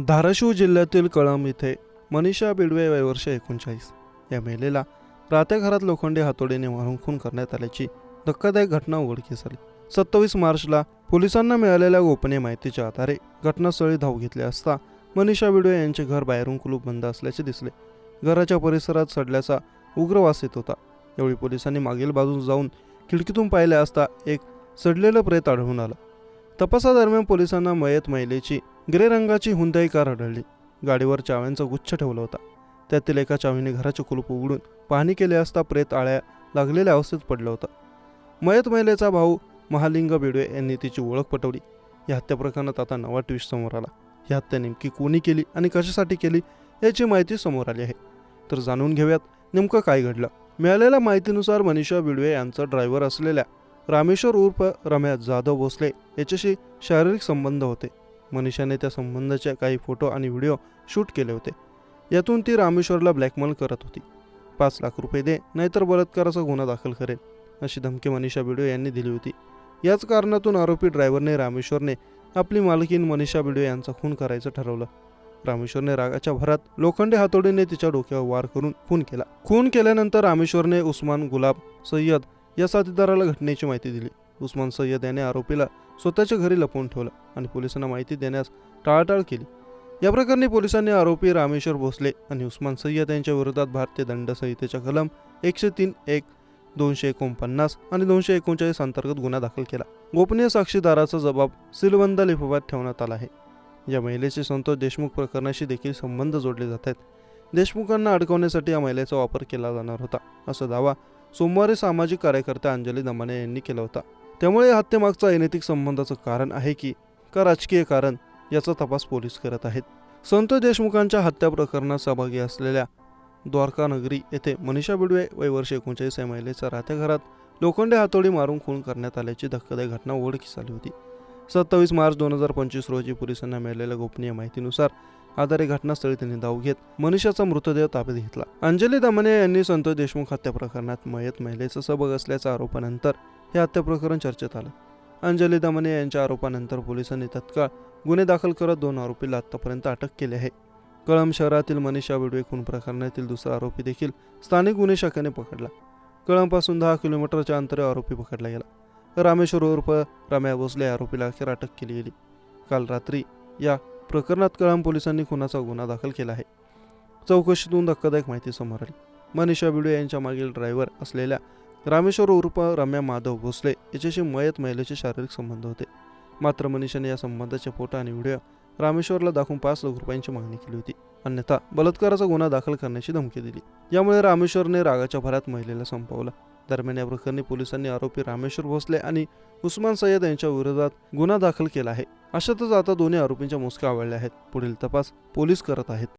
धाराशिव जिल्ह्यातील कळंब येथे मनीषा बिडवे वय वर्ष 39 या महिलेला राहत्या घरात लोखंडी हातोडीने मारून खून करण्यात आल्याची धक्कादायक घटना उघडकीस आली। 27 मार्चला पोलिसांना मिळालेल्या गोपनीय माहितीच्या आधारे घटनास्थळी धाव घेतली असता मनीषा बिडवे यांचे घर बाहेरून कुलूप बंद असल्याचे दिसले। घराच्या परिसरात सडल्याचा उग्र वास येत होता। यावेळी पोलिसांनी मागील बाजूस जाऊन खिडकीतून पाहिले असता एक सडलेलं प्रेत आढळून आलं। तपासादरम्यान पोलिसांना मयत महिलेची ग्रे रंगाची हुंदाई कार आढळली। गाडीवर चाव्यांचा गुच्छ ठेवला होता। त्यातील एका चावीने घराचे कुलूप उघडून पाहणी केली असता प्रेत आळ्या लागलेल्या अवस्थेत पडला होता। मयत महिलेचा भाऊ महालिंग बिडवे यांनी तिची ओळख पटवली। या हत्या प्रकरणात आता नवा ट्विस्ट समोर आला। ही हत्या नेमकी कोणी केली आणि कशासाठी केली याची माहिती समोर आली आहे। तर जाणून घेऊयात नेमकं काय घडलं। मिळालेल्या माहितीनुसार मनीषा बिडवे यांचा ड्रायव्हर असलेल्या रामेश्वर उर्फ रम्या जाधव भोसले याच्याशी शारीरिक संबंध होते। मनीषाने त्या संबंधाचे काही फोटो आणि व्हिडिओ शूट केले होते। यातून ती रामेश्वरला ब्लॅकमेल करत होती। 5 लाख रुपये दे नाहीतर बलात्काराचा गुन्हा दाखल करेल अशी धमकी मनीषा बिडवे यांनी दिली होती। याच कारणातून आरोपी ड्रायव्हरने रामेश्वरने आपली मालकीन मनीषा बिडवे यांचा खून करायचं ठरवलं। रामेश्वरने रागाच्या भरात लोखंडी हातोडीने तिच्या डोक्यावर वार करून खून केला। खून केल्यानंतर रामेश्वरने उस्मान गुलाब सय्यद या साथीदाराला घटनेची माहिती दिली। उस्मान सय्यद याने आरोपीला स्वतःच्या घरी लपवून ठेवलं आणि पोलिसांना माहिती देण्यास टाळाटाळ केली। या प्रकरणी पोलिसांनी आरोपी रामेश्वर भोसले आणि उस्मान सय्यद यांच्या विरोधात भारतीय दंड संहितेच्या कलम 103(1), 249 आणि 239 अंतर्गत गुन्हा दाखल केला। गोपनीय साक्षीदाराचा जबाब सीलबंद लिफाफ्यात ठेवण्यात आला आहे। या महिलेचे संतोष देशमुख प्रकरणाशी देखील संबंध जोडले जात आहेत। देशमुखांना अडकवण्यासाठी या महिलेचा वापर केला जाणार होता असा दावा सोमवारी सामाजिक कार्यकर्त्या अंजली दमाने यांनी केला होता। त्यामुळे या हत्येमागचा अनैतिक संबंधाचं कारण आहे की का राजकीय कारण याचा तपास पोलीस करत आहेत। संतोष देशमुखांच्या हत्या प्रकरणात सहभागी असलेल्या द्वारका नगरी येथे मनीषा बिडवे वय वर्ष 39 या महिलेच्या राहत्या घरात लोखंडी हातोडी मारून खून करण्यात आल्याची धक्कादायक घटना उघडकीस आली होती। 27 मार्च 2025 रोजी पोलिसांना मिळालेल्या गोपनीय माहितीनुसार आधारे घटनास्थळी त्यांनी धाव घेत मनीषाचा मृतदेह ताब्यात घेतला। अंजली दमाने यांनी संतोष देशमुख हत्या प्रकरणात मयत महिलेचा सहभाग असल्याच्या आरोपानंतर हे हत्या प्रकरण चर्चेत आलं। अंजली दमाने यांच्या आरोपानंतर पोलिसांनी तत्काळ गुन्हे दाखल करत 2 आरोपीला आतापर्यंत अटक केली आहे। कळंब शहरातील मनीषा बिडवे खून प्रकरणातील दुसरा आरोपी देखील स्थानिक गुन्हे शाखेने पकडला। कळंबपासून 10 किलोमीटरच्या अंतरावर आरोपी पकडला गेला। रामेश्वर उर्फ रम्या भोसले आरोपीला अखेर अटक केली गेली। काल रात्री या प्रकरणात कळंब पोलिसांनी खुनाचा गुन्हा दाखल केला आहे। चौकशीतून धक्कादायक माहिती समोर आली। मनीषा बिडवे यांच्या मागील ड्रायव्हर असलेल्या रामेश्वर उर्फ रम्या माधव भोसले याच्याशी मयत महिलेचे शारीरिक संबंध होते। मात्र मनीषाने या संबंधाचे फोटो आणि व्हिडिओ रामेश्वरला दाखवून 5 लाख रुपयांची मागणी केली होती, अन्यथा बलात्काराचा गुन्हा दाखल करण्याची धमकी दिली। यामुळे रामेश्वरने रागाच्या भरात महिलेला संपवलं। दरम्यान या प्रकरणी पोलिसांनी आरोपी रामेश्वर भोसले आणि उस्मान सय्यद यांच्या विरोधात गुन्हा दाखल केला आहे। अशातच आता दोन्ही आरोपींच्या मुसक्या आवळल्या आहेत। पुढील तपास पोलीस करत आहेत।